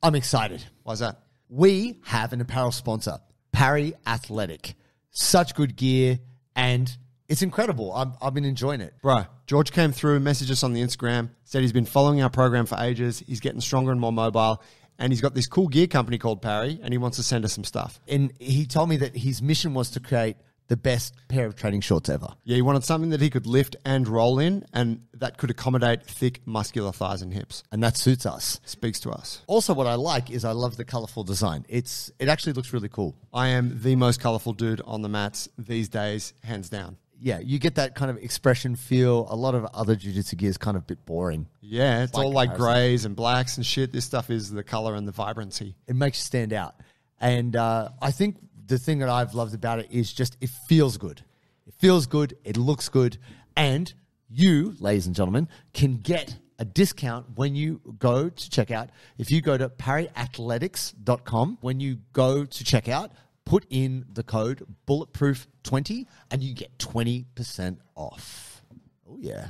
I'm excited. Why's that? We have an apparel sponsor, Parry Athletic. Such good gear, and it's incredible. I've been enjoying it. Bro, George came through, messaged us on the Instagram, said he's been following our program for ages. He's getting stronger and more mobile, and he's got this cool gear company called Parry, and he wants to send us some stuff. And he told me that his mission was to create the best pair of training shorts ever. Yeah, he wanted something that he could lift and roll in, and that could accommodate thick, muscular thighs and hips. And that suits us. Speaks to us. Also, what I like is I love the colorful design. It actually looks really cool. I am the most colorful dude on the mats these days, hands down. Yeah, you get that kind of expression feel. A lot of other jiu-jitsu gear is kind of a bit boring. Yeah, it's By all like comparison. grays and blacks and shit. This stuff is the color and the vibrancy. It makes you stand out. And I think the thing that I've loved about it is just it feels good. It feels good. It looks good. And you, ladies and gentlemen, can get a discount when you go to checkout. If you go to parryathletics.com, when you go to checkout, put in the code Bulletproof20 and you get 20% off. Oh, yeah.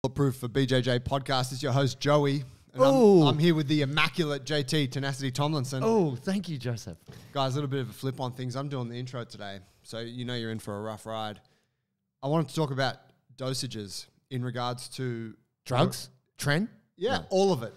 Bulletproof for BJJ podcast. It's your host, Joey. And Oh. I'm here with the immaculate JT, Tenacity Tomlinson. Oh, thank you, Joseph. Guys, a little bit of a flip on things. I'm doing the intro today, so you know you're in for a rough ride. I wanted to talk about dosages in regards to... Drugs? Trend? Yeah, all of it.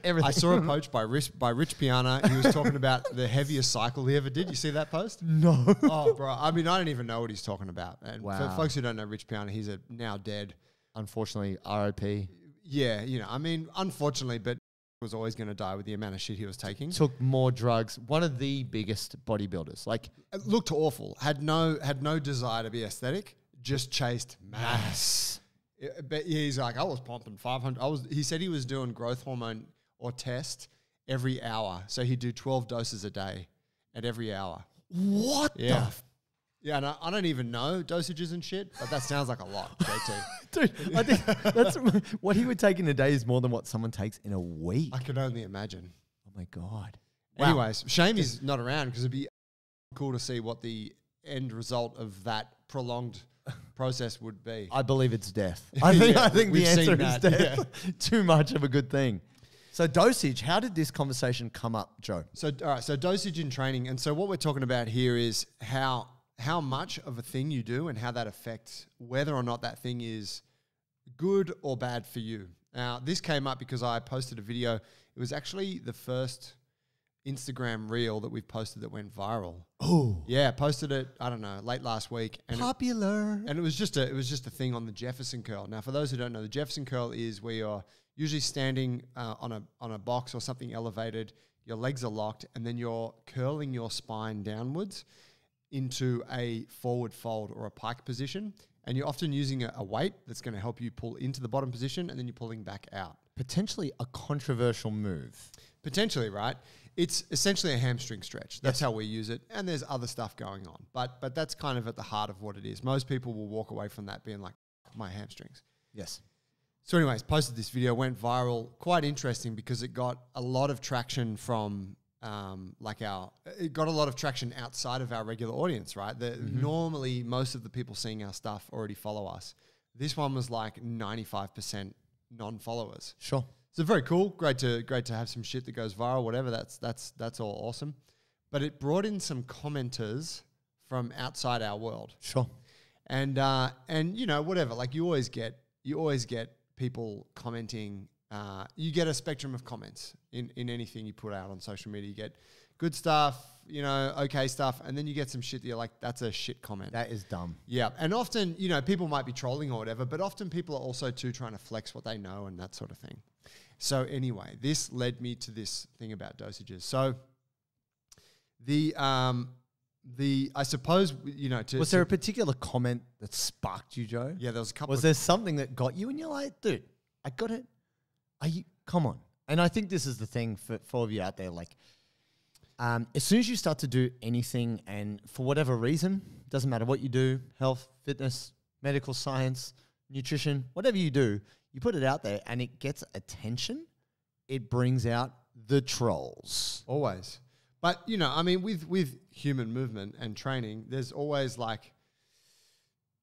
Everything. I saw a post by Rich Piana. He was talking about the heaviest cycle he ever did. You see that post? No. Oh, bro. I mean, I don't even know what he's talking about. And Wow. for folks who don't know Rich Piana, he's a now dead. Unfortunately, ROP. Yeah, you know, I mean, unfortunately, but was always going to die with the amount of shit he was taking. Took more drugs. One of the biggest bodybuilders. Like, It looked awful. Had no desire to be aesthetic. Just chased mass. But he's like, I was pumping 500. He said he was doing growth hormone or test every hour. So he'd do 12 doses a day at every hour. what Yeah. Yeah, and I don't even know dosages and shit, but that sounds like a lot, JT. Dude, I think that's what he would take in a day is more than what someone takes in a week. I can only imagine. Oh my God. Anyways, shame he's not around because it'd be cool to see what the end result of that prolonged process would be. I believe it's death. I think the we've answer seen is that, death. Too much of a good thing. So Dosage, how did this conversation come up, Joe? So, all right, so dosage in training. And so what we're talking about here is how much of a thing you do and how that affects whether or not that thing is good or bad for you. Now, this came up because I posted a video. It was actually the first Instagram reel that we've posted that went viral. Oh, Yeah, posted it, I don't know, late last week. And popular. And it was just a thing on the Jefferson curl. Now, for those who don't know, the Jefferson curl is where you're usually standing on a box or something elevated. Your legs are locked, and then you're curling your spine downwards into a forward fold or a pike position. And you're often using a weight that's going to help you pull into the bottom position, and then you're pulling back out. Potentially a controversial move. Potentially, right? It's essentially a hamstring stretch. That's how we use it. And there's other stuff going on. But that's kind of at the heart of what it is. Most people will walk away from that being like, my hamstrings. Yes. So anyways, posted this video, went viral. Quite interesting because it got a lot of traction from it got a lot of traction outside of our regular audience, right? Normally, most of the people seeing our stuff already follow us. This one was like 95% non-followers. Sure. So very cool. Great to have some shit that goes viral, whatever. That's all awesome. But it brought in some commenters from outside our world. Sure. And you know, whatever. Like you always get people commenting. You get a spectrum of comments in anything you put out on social media. You get good stuff, you know, okay stuff, and then you get some shit that you're like, that's a shit comment. That is dumb. Yeah. And often, you know, people might be trolling or whatever, but often people are also too trying to flex what they know and that sort of thing. So anyway, this led me to this thing about dosages. So I suppose, you know, Was there a particular comment that sparked you, Joe? Yeah, there was a couple. Was there something that got you and you're like, dude, I got it. Come on. And I think this is the thing for all of you out there. Like, as soon as you start to do anything and for whatever reason, doesn't matter what you do, health, fitness, medical science, nutrition, whatever you do, you put it out there and it gets attention, it brings out the trolls. Always. But, you know, I mean, with human movement and training, there's always like,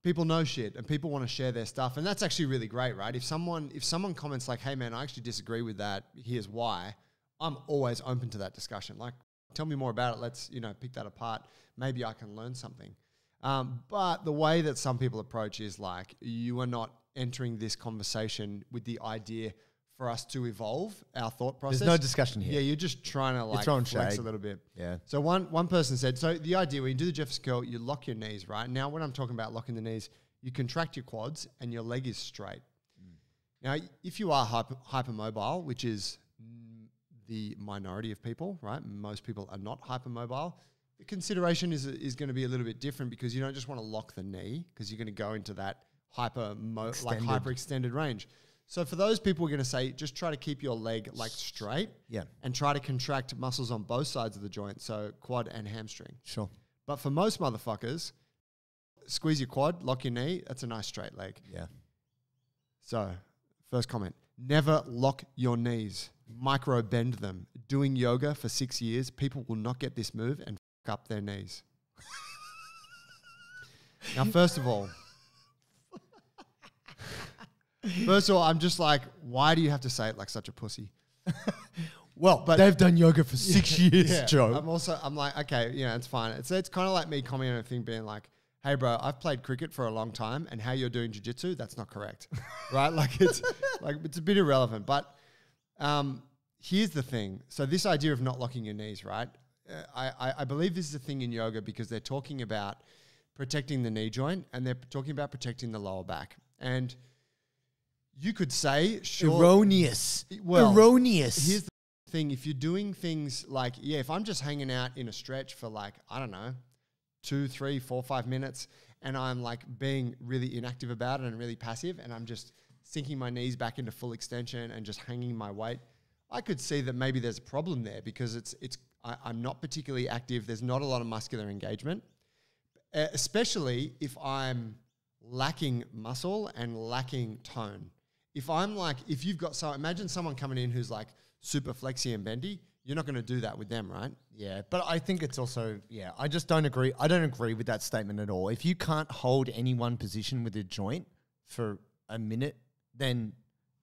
people know shit and people want to share their stuff. And that's actually really great, right? If someone comments like, hey man, I actually disagree with that, here's why. I'm always open to that discussion. Like, tell me more about it. Let's, pick that apart. Maybe I can learn something. But the way that some people approach is like, you are not entering this conversation with the idea for us to evolve our thought process. There's no discussion here. Yeah, you're just trying to flex shade. a little bit. Yeah. So one person said, so the idea when you do the Jefferson curl, you lock your knees, right? Now when I'm talking about locking the knees, you contract your quads and your leg is straight. Now, if you are hypermobile, which is the minority of people, right? Most people are not hypermobile. The consideration is going to be a little bit different because you don't just want to lock the knee because you're going to go into that hyperextended range. So for those people, we're going to say just try to keep your leg straight, and try to contract muscles on both sides of the joint, so quad and hamstring. Sure. But for most motherfuckers, squeeze your quad, lock your knee. That's a nice straight leg. Yeah. So first comment: never lock your knees. Micro bend them. Doing yoga for 6 years, people will not get this move and fuck up their knees. Now, first of all, I'm just like, why do you have to say it like such a pussy? Well, but they've done yoga for 6 years, Joe. I'm like, okay, it's fine. It's kind of like me commenting on a thing being like, hey, bro, I've played cricket for a long time, and how you're doing jiu-jitsu, that's not correct, right? It's a bit irrelevant. But here's the thing. So this idea of not locking your knees, right? I believe this is a thing in yoga because they're talking about protecting the knee joint and they're talking about protecting the lower back. And you could say, sure. Erroneous. Erroneous. Here's the thing. If you're doing things like, if I'm just hanging out in a stretch for 2, 3, 4, 5 minutes, and I'm being really inactive about it and really passive, and I'm just sinking my knees back into full extension and just hanging my weight, I could see that maybe there's a problem there because I'm not particularly active. There's not a lot of muscular engagement, especially if I'm lacking muscle and lacking tone. If you've got imagine someone coming in who's super flexy and bendy, you're not going to do that with them, right? Yeah, but I think it's also, I just don't agree. I don't agree with that statement at all. If you can't hold any one position with a joint for a minute, then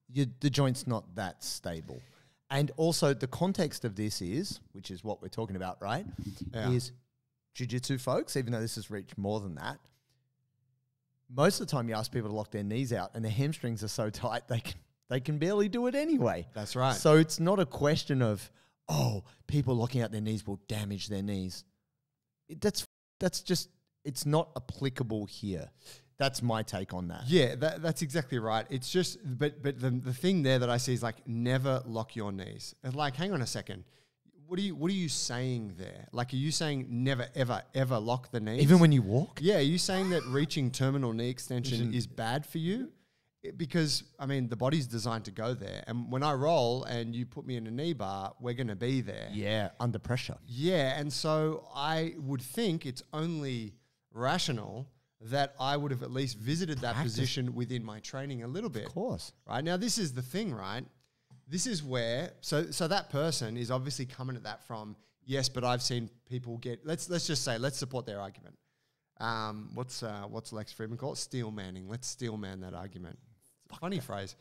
the joint's not that stable. And also the context of this is, which is what we're talking about, right? Yeah. Is jiu-jitsu folks, even though this has reached more than that, most of the time you ask people to lock their knees out and their hamstrings are so tight they can barely do it anyway. That's right. So it's not a question of, people locking out their knees will damage their knees. That's just, it's not applicable here. That's my take on that. Yeah, that's exactly right. It's just, but the thing there that I see is never lock your knees. It's hang on a second. What are you saying there? Are you saying never, ever, ever lock the knees? Even when you walk? Yeah, are you saying that reaching terminal knee extension is bad for you? Because, the body's designed to go there. And when I roll and you put me in a knee bar, we're going to be there. Yeah, under pressure. Yeah, and so I would think it's only rational that I would have at least visited that position within my training a little bit. Of course. Right? Now, this is the thing, right? This is where, so that person is obviously coming at that from, yes, but I've seen people get, let's just say, let's support their argument. What's Lex Friedman called? Steel manning. Let's steel man that argument. Funny phrase.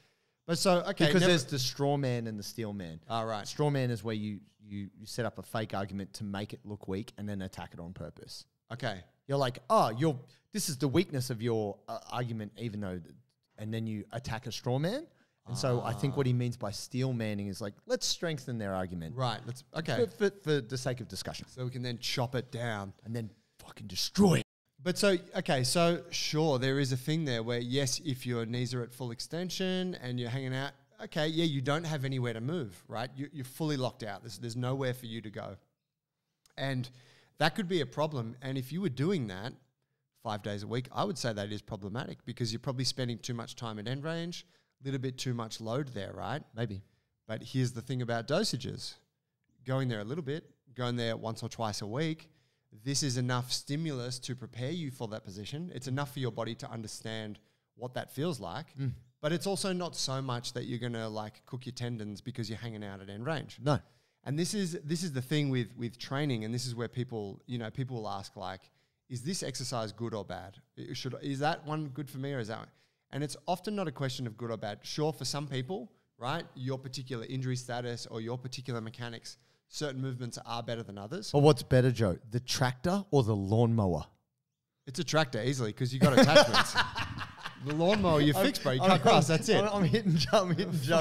But so, okay. Because there's the straw man and the steel man. All right. Straw man is where you set up a fake argument to make it look weak and then attack it on purpose. Okay. You're like, this is the weakness of your argument, even though, and then you attack a straw man. And so I think what he means by steel manning is let's strengthen their argument. Right. For the sake of discussion. So we can then chop it down. And then fucking destroy it. But so sure, there is a thing there where, yes, if your knees are at full extension and you're hanging out, okay, yeah, you don't have anywhere to move, right? You're fully locked out. There's nowhere for you to go. And that could be a problem. And if you were doing that 5 days a week, I would say that is problematic because you're probably spending too much time at end range, a little bit too much load there, right? Maybe. But here's the thing about dosages. Going there a little bit, going there once or twice a week, this is enough stimulus to prepare you for that position. It's enough for your body to understand what that feels like. But it's also not so much that you're going to cook your tendons because you're hanging out at end range. No. And this is the thing with training, and this is where people will ask is this exercise good or bad? Is that one good for me or is that one? And it's often not a question of good or bad. Sure, for some people, right? Your particular injury status or your particular mechanics, certain movements are better than others. But what's better, Joe? The tractor or the lawnmower? It's a tractor easily because you got attachments. The lawnmower you fix, bro. You cut grass. That's it. I'm hitting Joe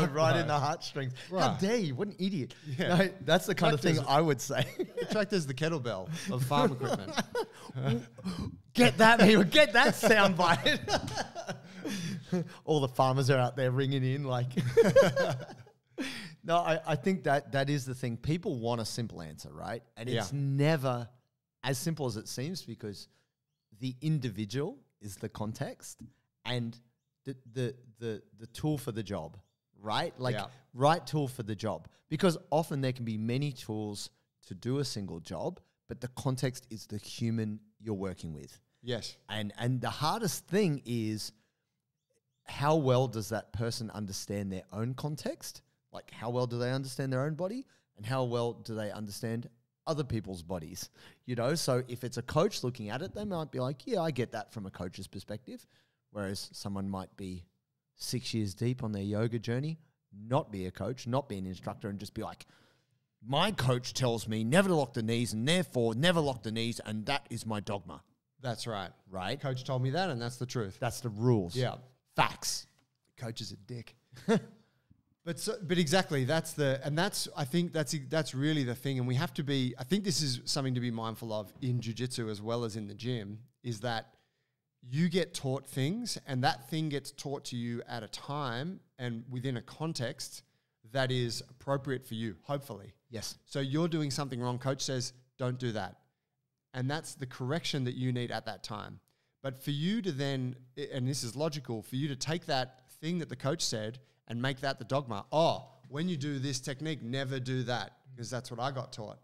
right in the heartstrings. How Right. dare you? What an idiot. Yeah. No, that's the kind of thing Tractors- I would say. The tractor's the kettlebell of farm equipment. Get that, people. Get that soundbite. All the farmers are out there ringing in like... No, I think that is the thing. People want a simple answer, right? And it's never as simple as it seems because the individual is the context and the tool for the job, right? Like right tool for the job. Because often there can be many tools to do a single job, but the context is the human you're working with. Yes. And the hardest thing is how well does that person understand their own context? Like how well do they understand their own body? And how well do they understand other people's bodies? You know, so if it's a coach looking at it, they might be like, yeah, I get that from a coach's perspective. Whereas someone might be 6 years deep on their yoga journey, not be a coach, not be an instructor, and just be like, my coach tells me never to lock the knees and therefore never lock the knees, and that is my dogma. That's right. Right? Coach told me that, and that's the truth. That's the rules. Yeah. Facts. Coach is a dick. But exactly, I think that's really the thing, and we have to be. I think this is something to be mindful of in jiu-jitsu as well as in the gym. Is that you get taught things, and that thing gets taught to you at a time and within a context that is appropriate for you. Hopefully, Yes. so you're doing something wrong. Coach says, "Don't do that," and that's the correction that you need at that time. But for you to then, and this is logical, for you to take that thing that the coach said and make that the dogma. Oh, when you do this technique, never do that, because that's what I got taught.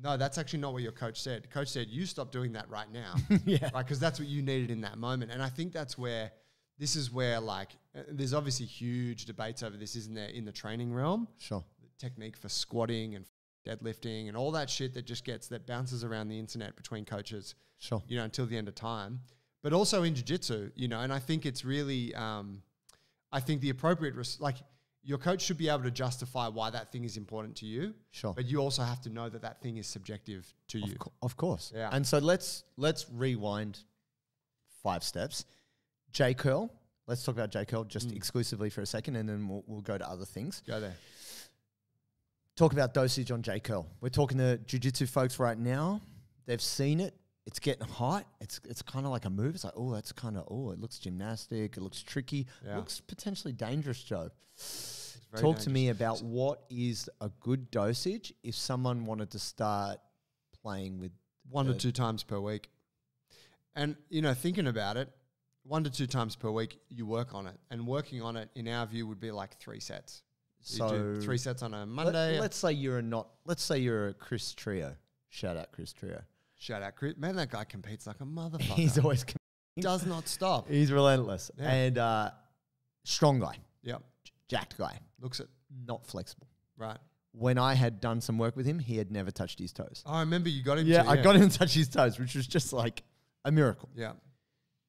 No, that's actually not what your coach said. Coach said, you stop doing that right now. Yeah. Right, because that's what you needed in that moment. And I think that's where, this is where like, there's obviously huge debates over this, isn't there, in the training realm? Sure. The technique for squatting and deadlifting and all that shit that bounces around the internet between coaches, Sure. you know, until the end of time. But also in jiu-jitsu, you know, and I think it's really, I think the appropriate, your coach should be able to justify why that thing is important to you. Sure. But you also have to know that that thing is subjective to you. Of course. Yeah. And so let's rewind 5 steps. J curl. Let's talk about J curl just exclusively for a second, and then we'll go to other things. Go there. Talk about dosage on J curl. We're talking to jiu-jitsu folks right now. They've seen it. It's getting hot. It's kind of like a move. It's like, oh, that's kind of, it looks gymnastic. It looks tricky. Yeah. It looks potentially dangerous, Joe. very Talk to me about what is a good dosage if someone wanted to start playing with 1 to 2 times per week. And, you know, thinking about it, 1 to 2 times per week, you work on it. And working on it, in our view, would be like 3 sets. So you do 3 sets on a Monday. Let's say you're a Chris Trio. Shout out Chris Trio. Shout out, Chris. Man, that guy competes like a motherfucker. He's always does not stop. He's relentless. Yeah. And strong guy, Yep. jacked guy, Looks it. not flexible. Right. When I had done some work with him, he had never touched his toes. Oh, I remember you got him Yeah, to, I got him to touch his toes, which was just like a miracle. Yeah.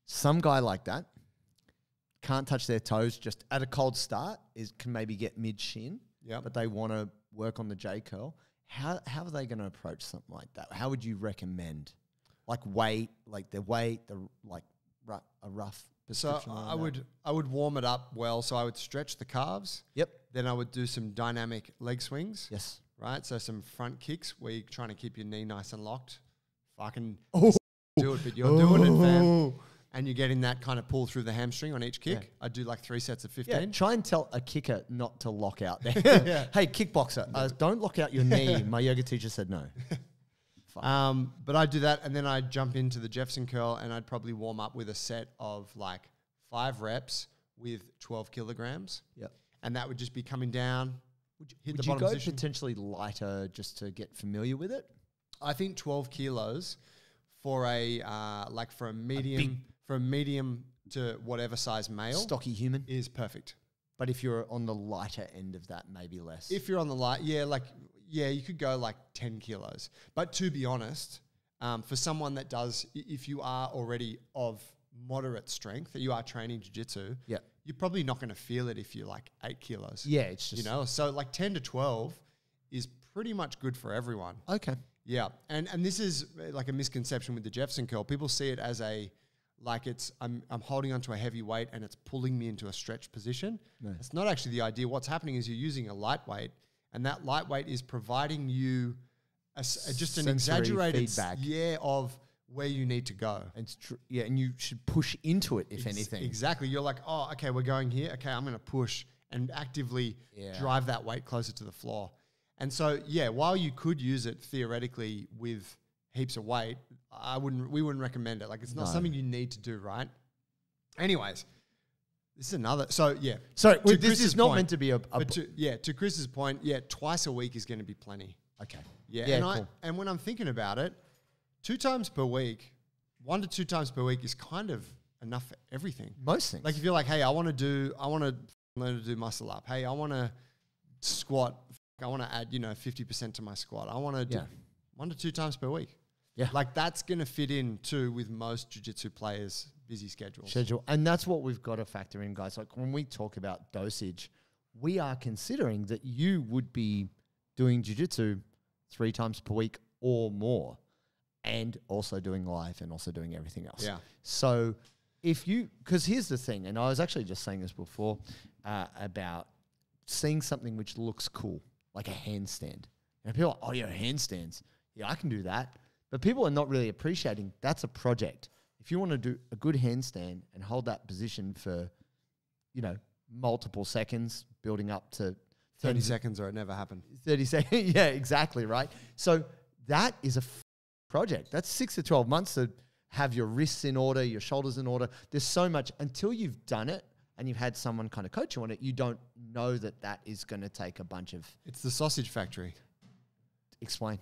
Some guy like that can't touch their toes just at a cold start, can maybe get mid-shin, Yep. but they want to work on the J curl. How are they going to approach something like that? How would you recommend? Like weight, a rough So description around that? I would warm it up well. So I would stretch the calves. Yep. Then I would do some dynamic leg swings. Yes. Right. So some front kicks where you're trying to keep your knee nice and locked. Fucking Oh. do it, but you're doing it, fam. And you're getting that kind of pull through the hamstring on each kick. Yeah. I'd do like 3 sets of 15. Yeah, try and tell a kicker not to lock out there. Yeah. Hey, kickboxer, don't lock out your knee. My yoga teacher said no. But I'd do that, and then I'd jump into the Jefferson curl, and I'd probably warm up with a set of like 5 reps with 12 kilograms. Yep. And that would just be coming down. Would you go potentially lighter just to get familiar with it? I think 12 kilos for a medium to whatever size male Stocky human. is perfect. But if you're on the lighter end of that, maybe less. If you're on the light, you could go like 10 kilos. But to be honest, for someone that does, if you are already of moderate strength, that you are training jiu-jitsu, Yeah. you're probably not going to feel it if you're like 8 kilos. Yeah, it's just... You know, so like 10 to 12 is pretty much good for everyone. Okay. Yeah. And this is like a misconception with the Jefferson curl. People see it as I'm holding onto a heavy weight and it's pulling me into a stretch position. No. It's not actually the idea. What's happening is you're using a lightweight, and that lightweight is providing you just an Sensory exaggerated feedback. Of where you need to go. It's true. Yeah, and you should push into it, if anything. Exactly. You're like, oh, okay, we're going here. Okay, I'm going to push and actively drive that weight closer to the floor. And so, yeah, while you could use it theoretically with heaps of weight, we wouldn't recommend it. Like, it's not something you need to do, right? Anyways, this is another. So, yeah. So, this Chris's is not point, meant to be to Chris's point, twice a week is going to be plenty. Okay. Yeah, cool. And when I'm thinking about it, 2 times per week, 1 to 2 times per week is kind of enough for everything. Most things. Like if you're like, hey, I want to learn to do muscle up. Hey, I want to squat. I want to add, 50% to my squat. I want to do 1 to 2 times per week. Yeah. Like that's going to fit in too with most jiu-jitsu players' busy schedules. And that's what we've got to factor in, guys. Like when we talk about dosage, we are considering that you would be doing jiu-jitsu 3 times per week or more, and also doing live and also doing everything else. Yeah. So because here's the thing, and I was actually just saying this before about seeing something which looks cool, like a handstand. And people are like, oh yeah, handstands. Yeah, I can do that. But people are not really appreciating that's a project. If you want to do a good handstand and hold that position for, multiple seconds, building up to 30 seconds or it never happened. 30 seconds. Yeah, exactly, right? So that is a project. That's 6 to 12 months to have your wrists in order, your shoulders in order. There's so much. Until you've done it and you've had someone kind of coach you on it, you don't know that is going to take a bunch of... It's the sausage factory. Explain.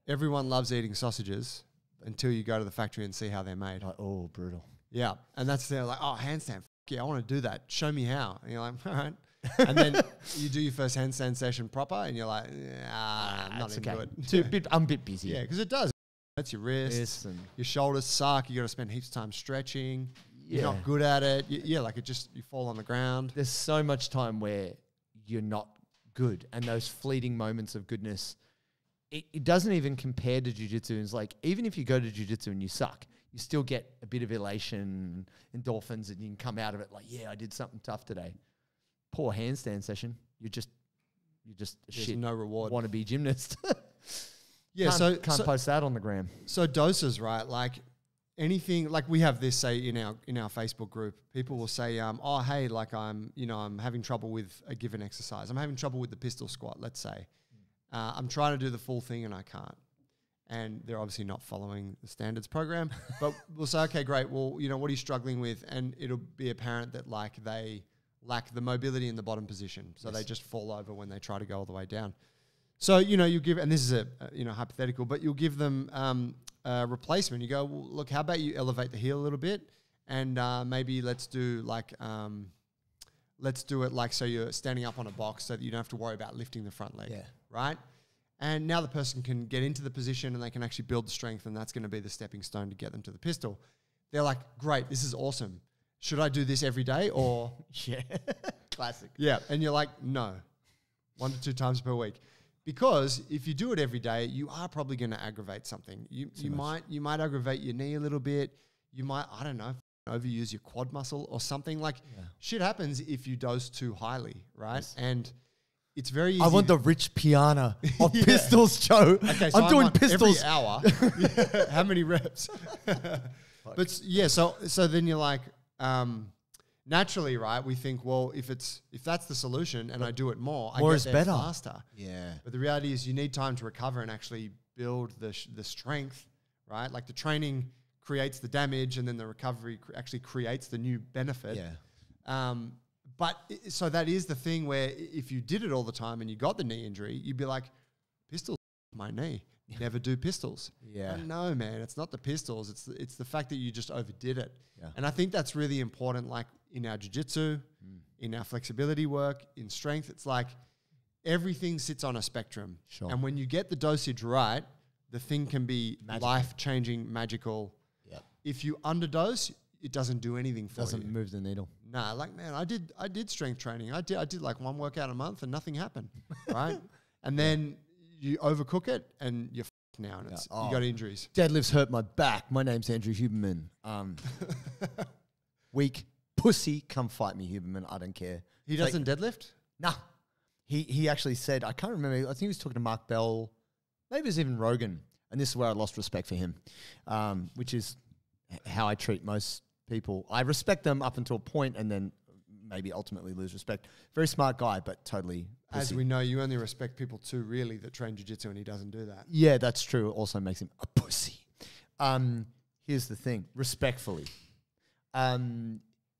Everyone loves eating sausages until you go to the factory and see how they're made. Like, oh, brutal. Yeah. And that's they're like, oh, handstand. Yeah, I want to do that. Show me how. And you're like, all right. And then you do your first handstand session proper and you're like, I'm not into it. I'm a bit busy. Yeah, because it does. That's your wrists. Your shoulders suck. You got to spend heaps of time stretching. You're not good at it. You fall on the ground. There's so much time where you're not good. And those fleeting moments of goodness, it doesn't even compare to jiu-jitsu. It's like, even if you go to jiu-jitsu and you suck, you still get a bit of elation, endorphins, and you can come out of it like, yeah, I did something tough today. Poor handstand session. You're just shit. No reward. Wannabe gymnast. Yeah, can't post that on the gram. So doses, right? Like anything, like we have this say in our Facebook group. People will say, oh, hey, like I'm having trouble with a given exercise. I'm having trouble with the pistol squat. Let's say I'm trying to do the full thing and I can't. And they're obviously not following the standards program. But we'll say, okay, great. Well, what are you struggling with? And it'll be apparent that like they lack the mobility in the bottom position, so they just fall over when they try to go all the way down. So, you give, and this is a hypothetical, but you'll give them a replacement. You go, well, look, how about you elevate the heel a little bit, and maybe let's do it like so you're standing up on a box so that you don't have to worry about lifting the front leg, right? And now the person can get into the position and they can actually build the strength, and that's going to be the stepping stone to get them to the pistol. They're like, great, this is awesome. Should I do this every day or? Yeah, classic. Yeah, and you're like, no, 1 to 2 times per week. Because if you do it every day, you are probably going to aggravate something. You might aggravate your knee a little bit. You might, I don't know, overuse your quad muscle or something. Like shit happens if you dose too highly, right? Yes. And it's very easy. I want the rich piano of pistols, Joe. Okay, so I'm doing pistols every hour. How many reps? But yeah, so then you're like, naturally, right? We think, well, if that's the solution and I do it more I get there better. Faster. Yeah. But the reality is, you need time to recover and actually build the strength, right? Like the training creates the damage, and then the recovery actually creates the new benefit. Yeah. So that is the thing where if you did it all the time and you got the knee injury, you'd be like, pistols, my knee. Never do pistols. Yeah. No, man, it's not the pistols. It's the fact that you just overdid it. Yeah. And I think that's really important, like in our jiu-jitsu, in our flexibility work, in strength. It's like everything sits on a spectrum. Sure. And when you get the dosage right, the thing can be life-changing, magical. Yep. If you underdose, it doesn't do anything for you. Doesn't move the needle. Nah, like, man, I did strength training. I did like one workout a month and nothing happened, right? And then you overcook it and you're f***ed now, and you got injuries. Deadlifts hurt my back. My name's Andrew Huberman. Weak pussy, come fight me, Huberman. I don't care. He doesn't deadlift? Nah. He actually said, I can't remember, I think he was talking to Mark Bell, maybe it was even Rogan, and this is where I lost respect for him, which is how I treat most people. I respect them up until a point and then maybe ultimately lose respect. Very smart guy, but totally pussy. As we know, you only respect people too, really, that train jiu-jitsu, and he doesn't do that. Yeah, that's true. It also makes him a pussy. Here's the thing, respectfully.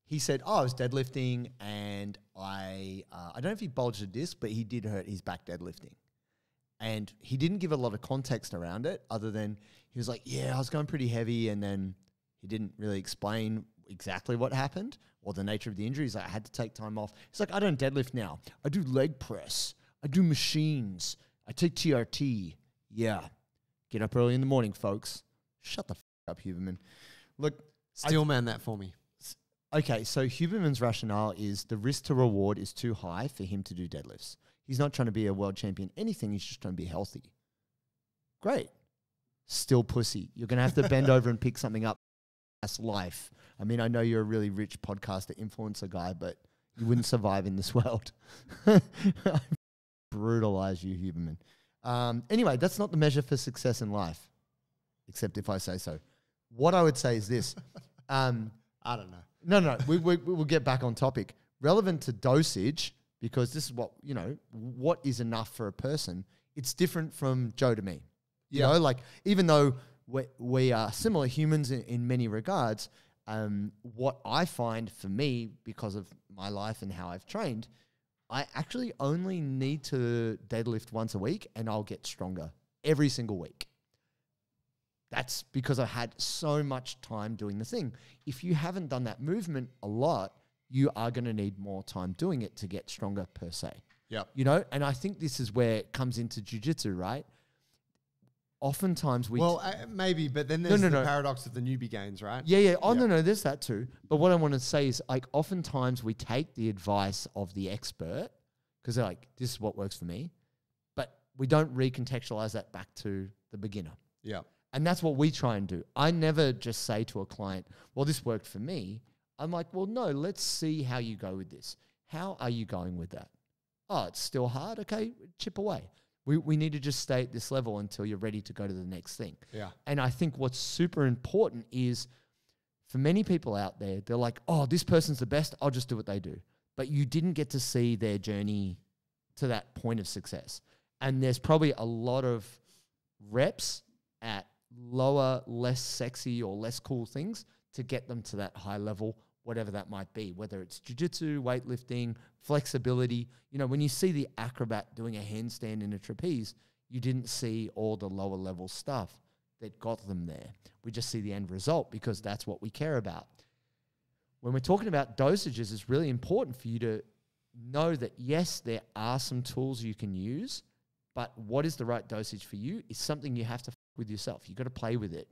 He said, I was deadlifting and I don't know if he bulged a disc, but he did hurt his back deadlifting. And he didn't give a lot of context around it other than he was like, yeah, I was going pretty heavy, and then he didn't really explain exactly what happened or the nature of the injury. He's like, I had to take time off. He's like, I don't deadlift now. I do leg press. I do machines. I take TRT. Yeah. Get up early in the morning, folks. Shut the f*** up, Huberman. Look. Steel man that for me. Okay, so Huberman's rationale is the risk to reward is too high for him to do deadlifts. He's not trying to be a world champion, anything. He's just trying to be healthy. Great. Still pussy. You're going to have to bend over and pick something up. That's life. I mean, I know you're a really rich podcaster, influencer guy, but you wouldn't survive in this world. Brutalize you, Huberman. Anyway, that's not the measure for success in life, except if I say so. What I would say is this. I don't know. No. We'll get back on topic. Relevant to dosage, because this is what is enough for a person. It's different from Joe to me. You know, like, even though we are similar humans in many regards, what I find for me, because of my life and how I've trained, I actually only need to deadlift once a week and I'll get stronger every single week. That's because I had so much time doing the thing. If you haven't done that movement a lot, you are going to need more time doing it to get stronger per se. Yeah. You know, and I think this is where it comes into jiu-jitsu, right? Oftentimes we... Well, maybe, but then there's the paradox of the newbie gains, right? Yeah. Oh, yeah. No, there's that too. But what I want to say is, like, oftentimes we take the advice of the expert because they're like, this is what works for me. But we don't recontextualize that back to the beginner. Yeah. And that's what we try and do. I never just say to a client, well, this worked for me. I'm like, well, no, let's see how you go with this. How are you going with that? Oh, it's still hard. Okay, chip away. We need to just stay at this level until you're ready to go to the next thing. Yeah. And I think what's super important is for many people out there, they're like, oh, this person's the best. I'll just do what they do. But you didn't get to see their journey to that point of success. And there's probably a lot of reps at lower, less sexy or less cool things to get them to that high level, whatever that might be, whether it's jiu-jitsu, weightlifting, flexibility. You know, when you see the acrobat doing a handstand in a trapeze, you didn't see all the lower level stuff that got them there. We just see the end result because that's what we care about. When we're talking about dosages, it's really important for you to know that, yes, there are some tools you can use, but what is the right dosage for you is something you have to with yourself. You've got to play with it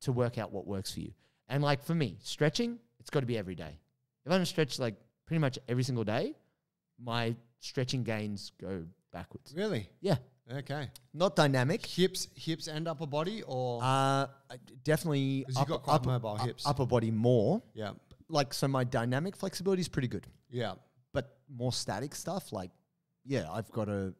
to work out what works for you. And like for me, stretching, it's got to be every day. If I don't stretch like pretty much every single day, my stretching gains go backwards. Really? Yeah. Okay. Not dynamic. Hips and upper body, or definitely you've got quite mobile hips. Upper body more. Yeah. Like, so my dynamic flexibility is pretty good. Yeah. But more static stuff, like, yeah, I've got to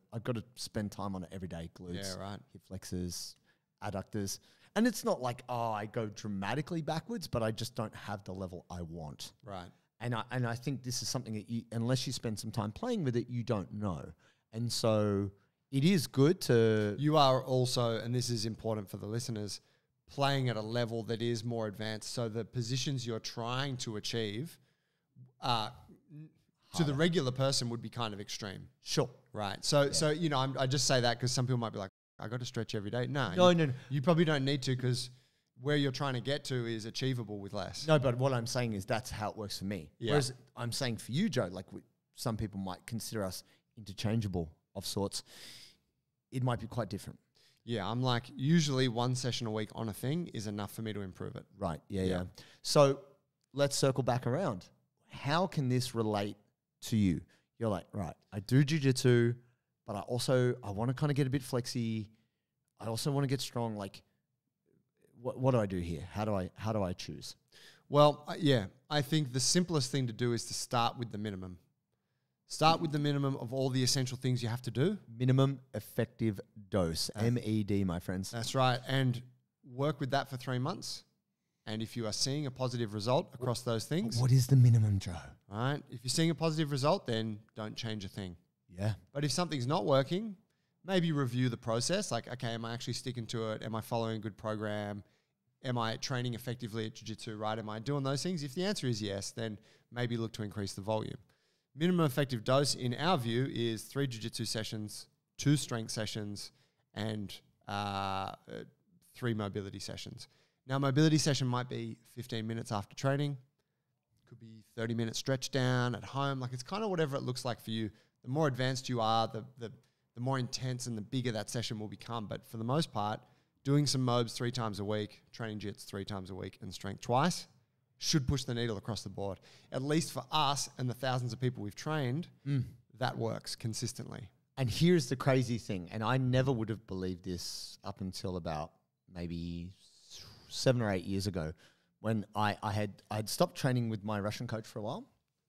spend time on it every day. Glutes, yeah, right. hip flexors, adductors. And it's not like, I go dramatically backwards, but I just don't have the level I want. Right. And I think this is something that you, unless you spend some time playing with it, you don't know. And so it is good to... You are also, and this is important for the listeners, playing at a level that is more advanced. So the positions you're trying to achieve to the regular person would be kind of extreme. Sure. Right. So you know, I just say that because some people might be like, I got to stretch every day. No. No. You probably don't need to, because where you're trying to get to is achievable with less. No, but what I'm saying is that's how it works for me. Yeah. Whereas I'm saying for you, Joe, like some people might consider us interchangeable of sorts. It might be quite different. Yeah, I'm like, usually one session a week on a thing is enough for me to improve it. Right. Yeah. So let's circle back around. how can this relate to you? You're like, right, I do jiu-jitsu, but I want to kind of get a bit flexy. I also want to get strong. Like, what do I do here? How do I choose? Well, yeah, I think the simplest thing to do is to start with the minimum. Start with the minimum of all the essential things you have to do. Minimum effective dose, MED, my friends. That's right. And work with that for 3 months. And if you are seeing a positive result across those things. What is the minimum, Joe? All right. If you're seeing a positive result, then don't change a thing. Yeah. But if something's not working, maybe review the process. Like, okay, am I actually sticking to it? Am I following a good program? Am I training effectively at jiu-jitsu, right? Am I doing those things? If the answer is yes, then maybe look to increase the volume. Minimum effective dose, in our view, is 3 jiu-jitsu sessions, 2 strength sessions, and 3 mobility sessions. Now, mobility session might be 15 minutes after training. Could be 30 minutes stretch down at home. Like, it's kind of whatever it looks like for you. The more advanced you are, the more intense and the bigger that session will become. But for the most part, doing some mobs 3 times a week, training jits 3 times a week, and strength twice should push the needle across the board. At least for us and the thousands of people we've trained, that works consistently. And here's the crazy thing, and I never would have believed this up until about maybe 7 or 8 years ago, when I had stopped training with my Russian coach for a while,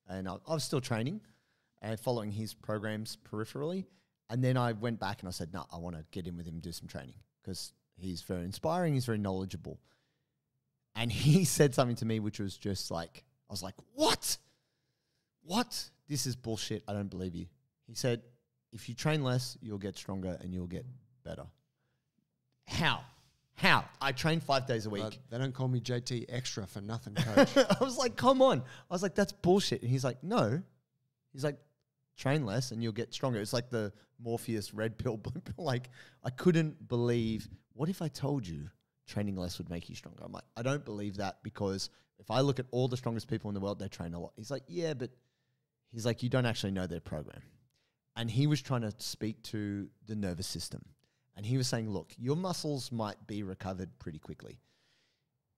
and I was still training and following his programs peripherally. And then I went back and I said, no, I want to get in with him and do some training because he's very inspiring, he's very knowledgeable. And he said something to me which was just like, I was like, what? What? This is bullshit. I don't believe you. He said, if you train less, you'll get stronger and you'll get better. How? I train 5 days a week. They don't call me JT Extra for nothing, coach. I was like, come on. I was like, that's bullshit. And he's like, no. He's like, train less and you'll get stronger. It's like the Morpheus red pill, blue pill. Like, I couldn't believe, what if I told you training less would make you stronger? I'm like, I don't believe that, because if I look at all the strongest people in the world, they train a lot. He's like, yeah, but he's like, you don't actually know their program. And he was trying to speak to the nervous system. And he was saying, look, your muscles might be recovered pretty quickly.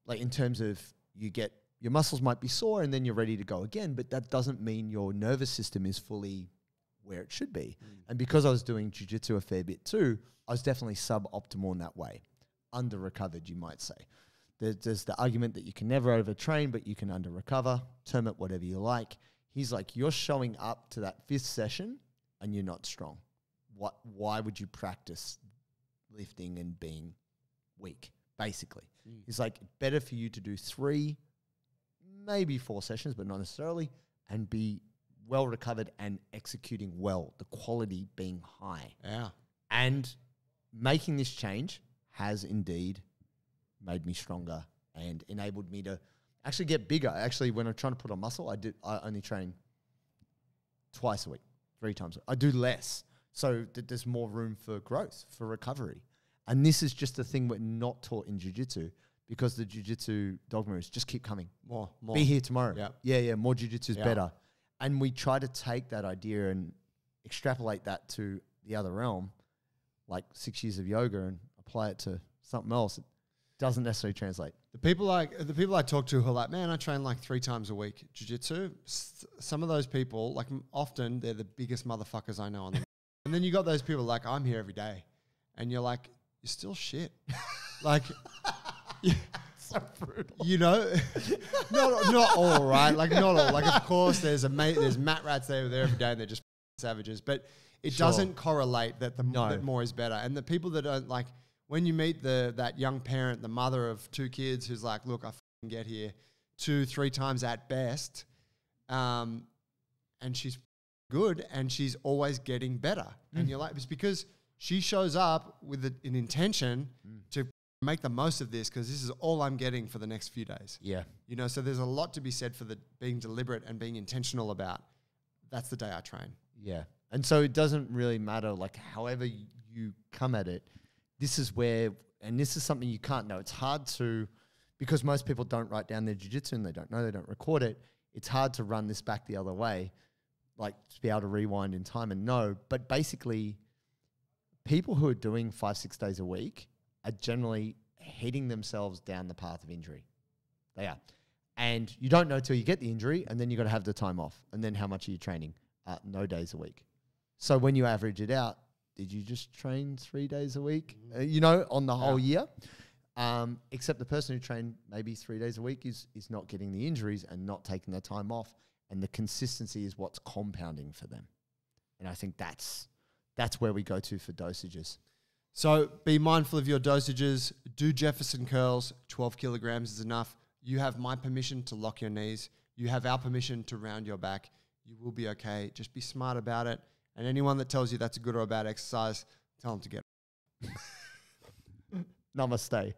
Like, in terms of your muscles might be sore and then you're ready to go again, but that doesn't mean your nervous system is fully where it should be. And because I was doing jiu-jitsu a fair bit too, I was definitely suboptimal in that way. Under-recovered, you might say. There's the argument that you can never overtrain, but you can under-recover. Term it whatever you like. He's like, you're showing up to that 5th session and you're not strong. Why would you practice lifting and being weak, basically? He's like, better for you to do 3, maybe 4 sessions, but not necessarily, and be well recovered and executing well, the quality being high. Yeah. And making this change has indeed made me stronger and enabled me to actually get bigger. Actually, when I'm trying to put on muscle, I only train twice a week, 3 times a week. I do less, so that there's more room for growth, for recovery. And this is just a thing we're not taught in jiu-jitsu, because the jiu-jitsu dogma is just keep coming. More. Be here tomorrow. Yep. Yeah, more jiu-jitsu is better. And we try to take that idea and extrapolate that to the other realm, like 6 years of yoga, and apply it to something else. It doesn't necessarily translate. The people I talk to who are like, man, I train like 3 times a week jiu-jitsu. Some of those people, like, often they're the biggest motherfuckers I know on them. And then you got those people like, I'm here every day. And you're like, you're still shit. Like, So brutal. you know, not all, right? Like, not all. Like, of course, there's mat rats there every day and they're just savages. But it doesn't correlate that that more is better. And the people that don't, like, when you meet that young parent, the mother of 2 kids who's like, look, I fucking get here 2-3 times at best, and she's good and she's always getting better. And you're like, it's because she shows up with an intention to make the most of this, because this is all I'm getting for the next few days. Yeah. You know, so there's a lot to be said for being deliberate and being intentional about, that's the day I train. Yeah. And so it doesn't really matter, like, however you come at it. This is where, and this is something you can't know. It's hard to, because most people don't write down their jiu-jitsu and they don't know, they don't record it. It's hard to run this back the other way, like to be able to rewind in time and know. But basically, people who are doing 5-6 days a week are generally heading themselves down the path of injury. They are. And you don't know till you get the injury, and then you got to have the time off. And then how much are you training? No days a week. So when you average it out, did you just train 3 days a week, on the whole year? Except the person who trained maybe 3 days a week is not getting the injuries and not taking the time off. And the consistency is what's compounding for them. And I think that's where we go to for dosages. So be mindful of your dosages. Do Jefferson curls. 12 kilograms is enough. You have my permission to lock your knees. You have our permission to round your back. You will be okay. Just be smart about it. And anyone that tells you that's a good or a bad exercise, tell them to get Namaste.